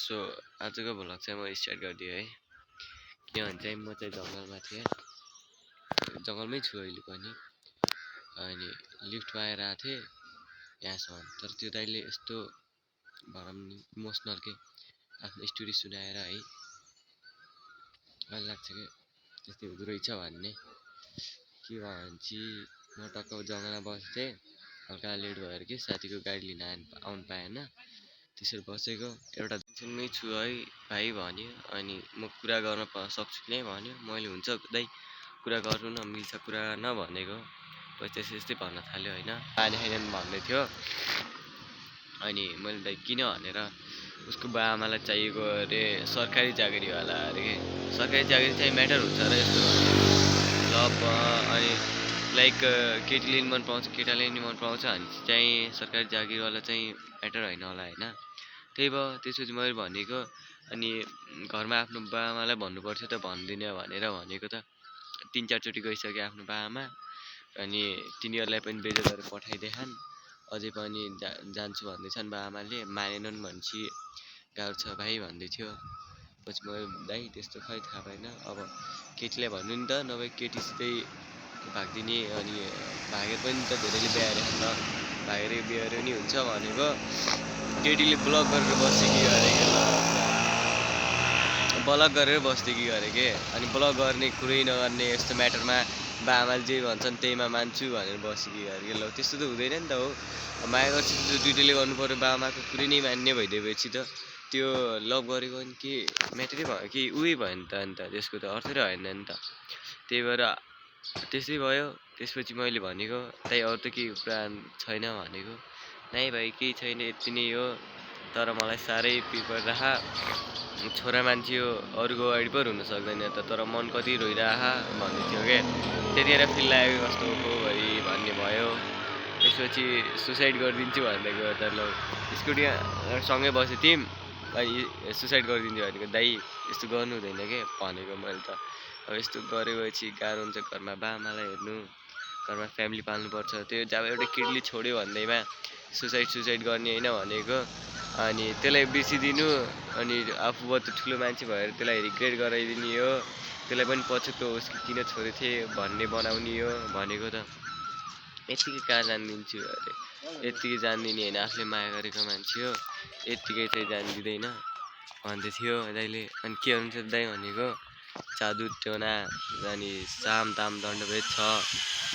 So आजको vlog चाहिँ म स्टार्ट गरिदिएँ है। के भन्छ म चाहिँ जङ्गलमा थिएँ, जङ्गलमै छु अहिले पनि। अनि लिफ्टमा आएर आएको थिएँ यहाँसम्म, तर त्यो दाइले यस्तो भनौँ इमोसनल के आफ्नो स्टोरी सुनाएर है, मलाई लाग्छ कि त्यस्तै हुँदो रहेछ भन्ने। के भन्छ म टक्क जङ्गलमा बसेको थिएँ, हल्का लेट भएर कि साथीको गाडी लिन आउनु पाएन, त्यसरी बसेको। एउटा टेन्सनमै छु है भाइ भन्यो, अनि म कुरा गर्न सक्छु कि नै भन्यो। मैले हुन्छ दाइ कुरा गर्नु न, मिल्छ कुरा नभनेको। पछि त्यस्तै भन्न थाल्यो होइन, पानी खाइरहनु भन्दै थियो। अनि मैले दाइ किन भनेर, उसको बाआमालाई चाहिएको अरे सरकारी चाकरीवाला अरे के, सरकारी चाकरी चाहिँ म्याटर हुन्छ र यस्तो ल अनि लाइक केटीले नि मन पराउँछ केटाले नि मन पराउँछ भने चाहिँ सरकारी चाकरीवाला चाहिँ म्याटर होइन होला होइन। त्यही भयो। त्यसपछि मैले भनेको, अनि घरमा आफ्नो बाआमालाई भन्नुपर्छ त भन्दिनँ भनेर भनेको त 3-4 चोटि गइसक्यो आफ्नो बाआमा। अनि तिनीहरूलाई पनि बेइज्जत गरेर पठाइदिएछन्। अझै पनि जान्छु भन्दैछन् बाआमाले, मानेनन् भनेपछि गाह्रो छ भाइ भन्दै थियो। पछि मैले दाइ त्यस्तो खै थाहा पाएन, अब केटीलाई भन्नु नि त, नभए केटीसितै भागिदिने। अनि भागेर पनि त धेरैले बिहाएर त भागेर बिहाएर नि हुन्छ भनेको। केटीले ब्लक गरेर बस्यो कि गरे के, ब्लक गरेर बस्थ्यो कि गरे के। अनि ब्लक गर्ने कुरै नगर्ने यस्तो म्याटरमा बाआमाले जे भन्छन् त्यहीमा मान्छु भनेर बस्यो कि गरे के। ल त्यस्तो त हुँदैन नि त। हो माया गर्छ त दुइटैले गर्नु पर्यो, बाआमाको कुरै नै मान्ने भइदिएपछि त त्यो लभ गरेको नि के म्याटरै भयो कि उही भयो नि त। अन्त त्यसको त अर्थै रहेन नि त। त्यही भएर त्यस्तै भयो। त्यसपछि मैले भनेको दाइ अरू त केही प्लान छैन भनेको। नाइ भाइ केही छैन, यति नै हो। तर मलाई साह्रै पिर परिरह, छोरा मान्छे हो, अरूको अगाडि पो रुन सक्दैन त, तर मन कति रोइरह भन्दै थियो क्या। त्यतिखेर फिल लाग्यो कस्तो हो भरि भन्ने भयो। त्यसपछि सुसाइड गरिदिन्छु भनेको त ल स्कुटीमा सँगै बसेको थियौँ, अनि सुसाइड गरिदिन्छु भनेको दाइ यस्तो गर्नु हुँदैन के भनेको मैले त। अब यस्तो गरेपछि गाह्रो हुन्छ, घरमा बाआमालाई हेर्नु, घरमा फ्यामिली पाल्नुपर्छ। त्यो जब एउटा केटीले छोड्यो भन्दैमा सुसाइड गर्ने होइन भनेको। अनि त्यसलाई बिर्सिदिनु, अनि आफूभन्दा ठुलो मान्छे भएर त्यसलाई रिग्रेट गराइदिने हो, त्यसलाई पनि पछुतो होस् कि किन छोडेको थिएँ भन्ने बनाउने हो भनेको त। यत्तिकै कहाँ जानिदिन्छु अरे, यत्तिकै जानिदिने होइन, आफूले माया गरेको मान्छे हो, यत्तिकै चाहिँ जानिदिँदैन भन्दै थियो दाइले। अनि के हुन्छ दाइ भनेको, जादु टोना अनि साम दाम दण्डभेद छ,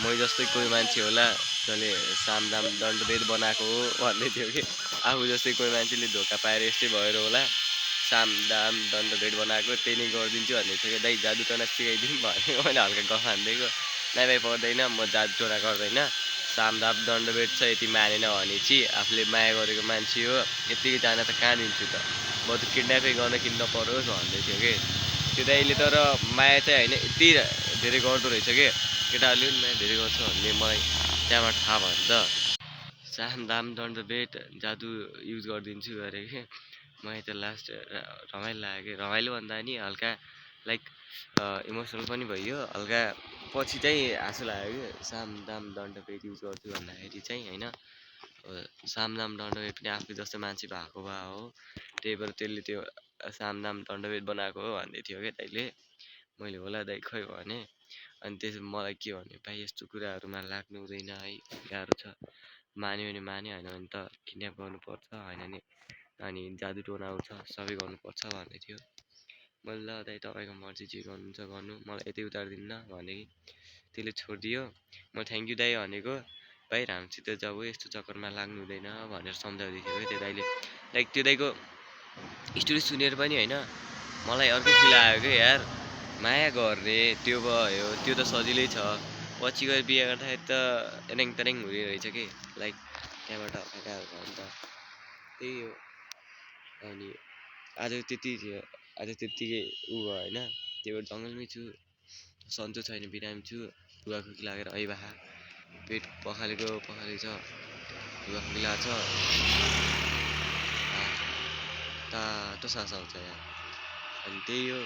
मै जस्तै कोही मान्छे होला जसले साम दाम दण्डभेद बनाएको हो भन्दै थियो कि। आफू जस्तै कोही मान्छेले धोका पाएर यस्तै भएर होला साम दाम दण्डभेद बनाएको, त्यही नै गरिदिन्छु भन्दै थियो कि। दाइ जादु टोना सिकाइदिउँ भनेको मैले हल्का गफ हान्दिएको। नाइ भाइ पर्दैन, म जादु टोना गर्दैन, साम दाम दण्डभेद छ, यति मानेन भनेपछि आफूले माया गरेको मान्छे हो, यत्तिकै जान त कहाँ दिन्छु त, म त किडन्यापै गर्न किन्न परोस् भन्दै थियो कि त्यो दाइले। तर माया चाहिँ होइन, यति धेरै गर्दो रहेछ कि, केटाहरूले पनि माया धेरै गर्छ भन्ने मलाई त्यहाँबाट थाहा भयो नि त। साम दाम दण्डभेद जादु युज गरिदिन्छु अरे कि। मलाई त लास्ट रमाइलो लाग्यो कि, रमाइलो भन्दा नि हल्का लाइक इमोसनल पनि भइयो हल्का। पछि चाहिँ हाँसो लाग्यो कि साम दाम दण्डभेद युज गर्छु भन्दाखेरि चाहिँ होइन। साम दाम दण्डभेद पनि आफू जस्तो मान्छे भएको भए हो, त्यही भएर त्यसले त्यो साम दाम दण्डभेद बनाएको हो भन्दै थियो क्या दाइले। मैले होला दाइ खै भने। अनि त्यसो मलाई के भने, भाइ यस्तो कुराहरूमा लाग्नु हुँदैन है, गाह्रो छ, मान्यो भने मान्यो, होइन भने त किडन्याप गर्नुपर्छ होइन नि, अनि जादु टोना आउँछ सबै गर्नुपर्छ भन्दै थियो। मैले ल दाइ तपाईँको मर्जी जे गर्नुहुन्छ गर्नु, मलाई यतै उतारिदिन्न भने कि। त्यसले छोडिदियो। म थ्याङ्क यू दाइ भनेको, भाइ राम्रोसित जाऊ, यस्तो चक्करमा लाग्नु हुँदैन भनेर सम्झाउँदै थियो क्या त्यो दाइले। लाइक त्यो दाइको स्टोरी सुनेर पनि होइन, मलाई अर्कै फिल आयो क्या यार। माया गर्ने त्यो भयो, त्यो त सजिलै छ, पछि गएर बिहे गर्दाखेरि त एरेङ तेरेङ हुने रहेछ कि। लाइक त्यहाँबाट गाह्रो भयो नि त, त्यही हो। अनि आज त्यति थियो, आज त्यत्तिकै ऊ भयो होइन। त्यही भएर जङ्गलमै छु, सन्चो छैन, बिरामी छु, खुवाखुकी लागेर ऐबाखा पेट पखालेको छ, खुवाखुकी लाग्छ, तातो सास आउँछ यहाँ। अनि त्यही हो,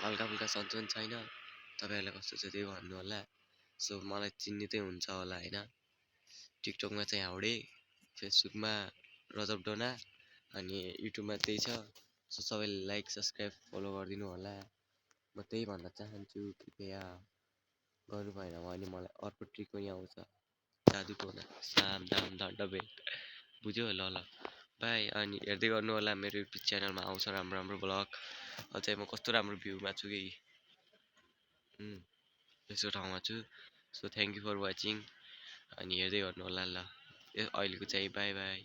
हल्का फुल्का सन्चो पनि छैन। तपाईँहरूलाई कस्तो छ त्यही भन्नु होला। सो मलाई चिन्ने चाहिँ हुन्छ होला होइन। टिकटकमा चाहिँ हाउडे, फेसबुकमा रजब डोना, अनि युट्युबमा त्यही छ। सो सबैले लाइक सब्सक्राइब फलो गरिदिनु होला। म त्यही भन्न चाहन्छु, कृपया गर्नु भएन भने मलाई अर्को ट्रिक पनि आउँछ, जादु टोना साम दाम दण्ड भेट, बुझ्यो? ल ल बाई। अनि हेर्दै गर्नु होला, मेरो युट्युब च्यानलमा आउँछ राम्रो राम्रो ब्लग। अझै म कस्तो राम्रो भ्यूमा छु कि यस्तो ठाउँमा छु। So thank you for watching. अनि हेर्दै गर्नु होला ल। अहिलेको चाहिँ बाई बाई।